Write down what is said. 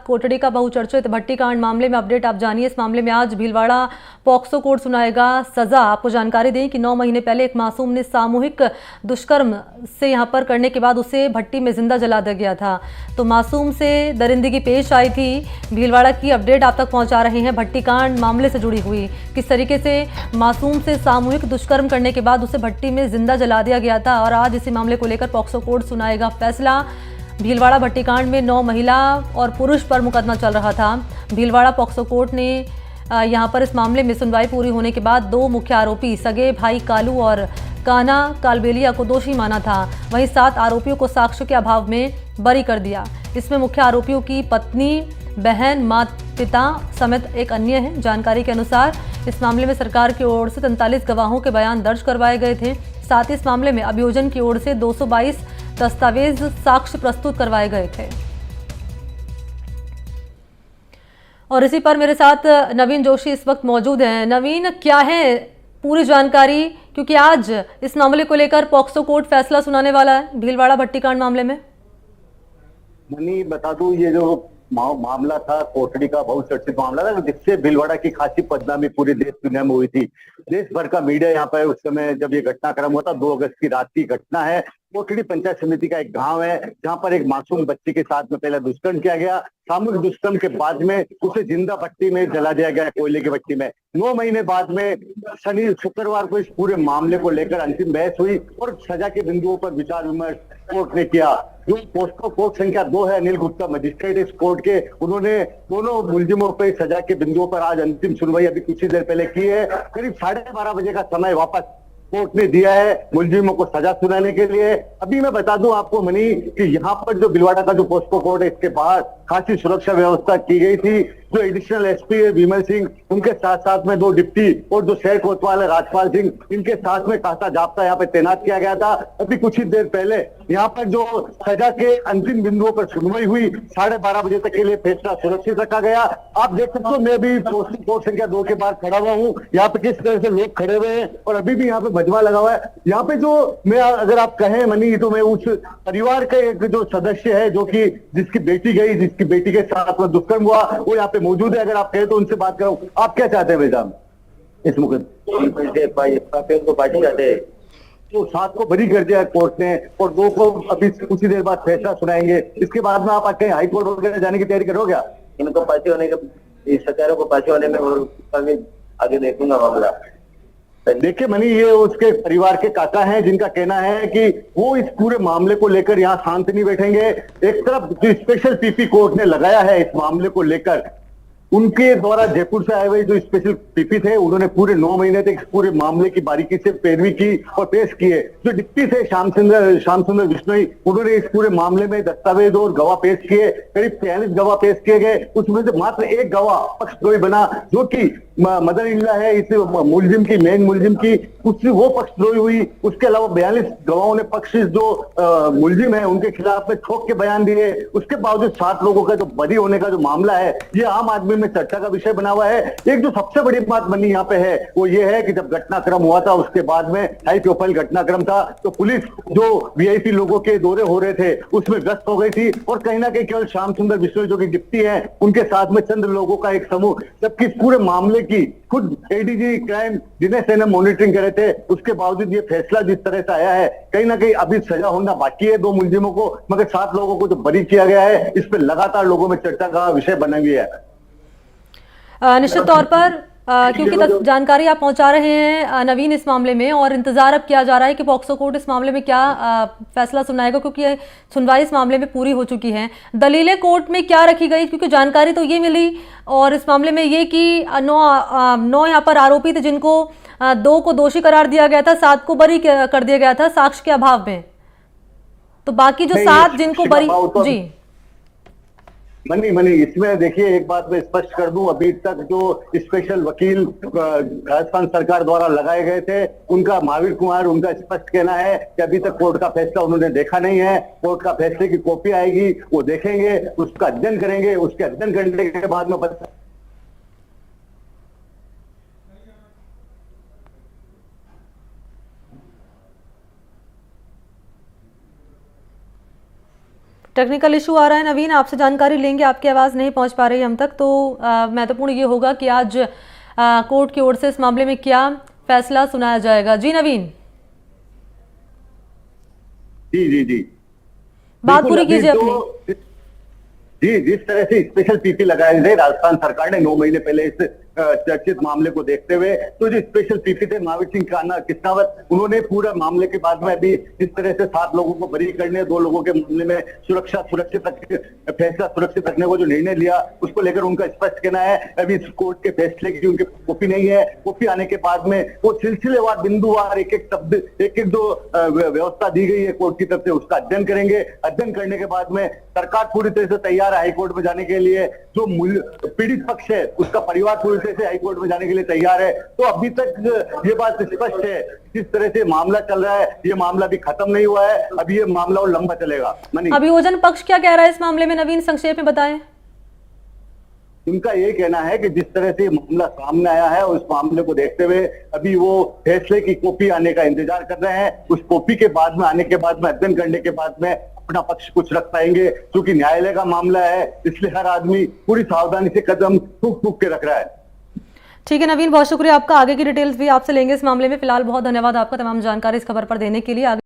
कोटड़ी का बहुचर्चित भट्टी कांड मामले में अपडेट आप जानिए। इस मामले में आज भीलवाड़ा पॉक्सो कोर्ट सुनाएगा सजा। आपको जानकारी दें कि 9 महीने पहले एक मासूम ने सामूहिक दुष्कर्म से यहां पर करने के बाद उसे भट्टी में जिंदा जला दिया गया था। तो मासूम से दरिंदगी पेश आई थी। भीलवाड़ा की अपडेट आप तक पहुंचा रहे हैं भट्टी कांड मामले से जुड़ी हुई, किस तरीके से मासूम से सामूहिक दुष्कर्म करने के बाद उसे भट्टी में जिंदा जला दिया गया था। और आज इसी मामले को लेकर पॉक्सो कोर्ट सुनाएगा फैसला। भीलवाड़ा भट्टीकांड में 9 महिला और पुरुष पर मुकदमा चल रहा था। भीलवाड़ा पॉक्सो कोर्ट ने यहां पर इस मामले में सुनवाई पूरी होने के बाद 2 मुख्य आरोपी सगे भाई कालू और कान्हा कालबेलिया को दोषी माना था। वहीं 7 आरोपियों को साक्ष्य के अभाव में बरी कर दिया। इसमें मुख्य आरोपियों की पत्नी, बहन, माता पिता समेत एक अन्य है। जानकारी के अनुसार इस मामले में सरकार की ओर से 43 गवाहों के बयान दर्ज करवाए गए थे। साथ ही इस मामले में अभियोजन की ओर से 222 दस्तावेज साक्ष्य प्रस्तुत करवाए गए थे। और इसी पर मेरे साथ नवीन जोशी इस वक्त मौजूद हैं। नवीन, क्या है पूरी जानकारी, क्योंकि आज इस मामले को लेकर पॉक्सो कोर्ट फैसला सुनाने वाला है भीलवाड़ा भट्टीकांड मामले में। मनी बता दूं, ये जो मामला था कोटड़ी का बहुचर्चित मामला था जिससे भीलवाड़ा की खासी बदनामी पूरे देश दुनिया में हुई थी। देश भर का मीडिया यहाँ पर उस समय जब ये घटनाक्रम हुआ था, 2 अगस्त की रात की घटना है। कोटड़ी पंचायत समिति का एक गांव है जहां पर एक मासूम बच्चे के साथ में पहले दुष्कर्म किया गया। सामूहिक दुष्कर्म के बाद में उसे जिंदा भट्टी में जला दिया गया, कोयले की भट्टी में। 9 महीने बाद में शुक्रवार को इस पूरे मामले को लेकर अंतिम बहस हुई और सजा के बिंदुओं पर विचार विमर्श कोर्ट ने किया। जो पोस्को कोर्ट संख्या 2 है, अनिल गुप्ता मजिस्ट्रेट इस कोर्ट के, उन्होंने दोनों मुलजिमों पर सजा के बिंदुओं पर आज अंतिम सुनवाई अभी कुछ ही देर पहले की है। करीब 12:30 बजे का समय वापस कोर्ट ने दिया है मुलजिमों को सजा सुनाने के लिए। अभी मैं बता दूं आपको मनी कि यहाँ पर जो भीलवाड़ा का जो पोस्को कोर्ट है, इसके बाहर खासी सुरक्षा व्यवस्था की गई थी। जो एडिशनल एसपी है विमल सिंह, उनके साथ साथ में 2 डिप्टी और जो शहर कोतवाल है राजपाल सिंह, इनके साथ में खासा जाब्ता यहाँ पे तैनात किया गया था। अभी कुछ ही देर पहले यहाँ पर जो सजा के अंतिम बिंदुओं पर सुनवाई हुई, 12:30 बजे तक के लिए फैसला सुरक्षित रखा गया। आप देख सकते हो, मैं भी कोर्ट संख्या 2 के बाहर खड़ा हुआ हूँ। यहाँ पे किस तरह से लोग खड़े हुए हैं और अभी भी यहाँ पे भजवा लगा हुआ है। यहाँ पे जो मैं अगर आप कहें मनी, तो मैं उस परिवार का एक जो सदस्य है जो कि जिसकी बेटी गई, जिसकी बेटी के साथ में दुष्कर्म हुआ, वो यहाँ पे मौजूद है। अगर आप कहें तो उनसे बात करो। आप क्या चाहते हैं भाई साहब इस मुकदमे को? पार्टी चाहते हैं तो 7 को बरी कर दिया कोर्ट ने और 2 को अभी कुछ ही देर बाद फैसला सुनाएंगे। इसके बाद में आप आके हाई कोर्ट वगैरह जाने की तैयारी करोगे? इनको पार्टी होने के सरकारों को पार्टी होने में और आगे देखूंगा मामला। देखिए मनी, ये उसके परिवार के काका हैं जिनका कहना है कि वो इस पूरे मामले को लेकर यहाँ शांत नहीं बैठेंगे। एक तरफ जो स्पेशल पीपी कोर्ट ने लगाया है इस मामले को लेकर, उनके द्वारा जयपुर से आए हुए जो स्पेशल पीपी थे, उन्होंने पूरे 9 महीने तक पूरे मामले की बारीकी से पैरवी की और पेश किए। जो डिप्टी थे श्याम सुंदर बिश्नोई, उन्होंने इस पूरे मामले में दस्तावेज और गवाह पेश किए। करीब 43 गवाह पेश किए गए, उसमें से मात्र एक गवाह पक्षद्रोही बना, जो कि मदर इनला है इस मुलजिम की, मेन मुलजिम की, उससे वो पक्षद्रोही हुई। उसके अलावा 42 गवाहों ने पक्ष जो मुलजिम है उनके खिलाफ में ठोक के बयान दिए। उसके बावजूद 7 लोगों का जो बरी होने का जो मामला है, ये आम आदमी में चर्चा का विषय बना हुआ है। एक जो सबसे बड़ी बात बनी यहाँ पे है वो ये है कि जब घटनाक्रम हुआ था उसके बाद में हाई प्रोफाइल घटनाक्रम था, तो पुलिस जो वीआईपी लोगों के दौरे हो रहे थे उसमें व्यस्त हो गई थी और कहीं ना कहीं केवल श्याम सुंदर बिश्नोई जो कि डिप्टी है, उनके साथ में चंद लोगों का एक समूह, जबकि पूरे मामले की खुद ADG crime Dinesh Sen monitoring कर रहे थे। उसके बावजूद ये फैसला जिस तरह से आया है, कहीं ना कहीं अभी सजा होना बाकी है 2 मुलजिमों को, मगर 7 लोगों को जो बरी किया गया है, इस पर लगातार लोगों में चर्चा का विषय बना हुआ है। निश्चित तौर पर क्योंकि जानकारी आप पहुंचा रहे हैं नवीन इस मामले में, और इंतजार अब किया जा रहा है कि पॉक्सो कोर्ट इस मामले में क्या फैसला सुनाएगा, क्योंकि सुनवाई इस मामले में पूरी हो चुकी है। दलीलें कोर्ट में क्या रखी गई, क्योंकि जानकारी तो ये मिली और इस मामले में ये कि 9 यहाँ पर आरोपी थे जिनको 2 को दोषी करार दिया गया था, 7 को बरी कर दिया गया था साक्ष्य के अभाव में। तो बाकी जो 7 जिनको बरी जी मनी इसमें देखिए, एक बात मैं स्पष्ट कर दूं, अभी तक जो स्पेशल वकील राजस्थान सरकार द्वारा लगाए गए थे, उनका महावीर कुमार, उनका स्पष्ट कहना है कि अभी तक कोर्ट का फैसला उन्होंने देखा नहीं है। कोर्ट का फैसले की कॉपी आएगी, वो देखेंगे, उसका अध्ययन करेंगे, उसके अध्ययन करने के बाद में टेक्निकल इशू आ रहा है नवीन, आपसे जानकारी लेंगे, आपकी आवाज़ नहीं पहुंच पा रही हम तक। तो महत्वपूर्ण ये होगा कि आज कोर्ट की ओर से इस मामले में क्या फैसला सुनाया जाएगा। जी नवीन, जी जी जी, बात बिल्कुल। पूरी अभी कीजिए जो अपनी। जी, जिस तरह से स्पेशल पीपी लगाए थे राजस्थान सरकार ने 9 महीने पहले इस चर्चित मामले को देखते हुए, तो जो स्पेशल पीपी थे महावीर सिंह किस्नावत, उन्होंने पूरा मामले के बाद में अभी जिस तरह से 7 लोगों को बरी करने, 2 लोगों के मामले में फैसला सुरक्षित रखने को जो निर्णय लिया, उसको लेकर उनका स्पष्ट कहना है अभी इस कोर्ट के फैसले की उनकी कॉपी नहीं है। कॉपी आने के बाद में वो सिलसिलेवार बिंदुवार एक एक शब्द, एक एक जो व्यवस्था दी गई है कोर्ट की तरफ से, उसका अध्ययन करेंगे। अध्ययन करने के बाद में सरकार पूरी तरह से तैयार है हाईकोर्ट में जाने के लिए। जो पीड़ित पक्ष है उसका परिवार पूरी तरह से हाईकोर्ट में जाने के लिए तैयार है। तो अभी तक ये बात स्पष्ट है, जिस तरह से मामला चल रहा है, ये मामला भी खत्म नहीं हुआ है, अभी ये मामला और लंबा चलेगा। मनी, अभियोजन पक्ष क्या कह रहा है इस मामले में नवीन, संक्षेप में बताएं। उनका ये कहना है कि जिस तरह से मामला सामने आया है, उस मामले को देखते हुए अभी वो फैसले की कॉपी आने का इंतजार कर रहे हैं। उस कॉपी के बाद में आने के बाद में अध्ययन करने के बाद में अपना पक्ष कुछ रख पाएंगे। क्योंकि न्यायालय का मामला है, इसलिए हर आदमी पूरी सावधानी से कदम ठूक ठूक के रख रहा है। ठीक है नवीन, बहुत शुक्रिया आपका। आगे की डिटेल्स भी आपसे लेंगे इस मामले में। फिलहाल बहुत धन्यवाद आपका तमाम जानकारी इस खबर पर देने के लिए।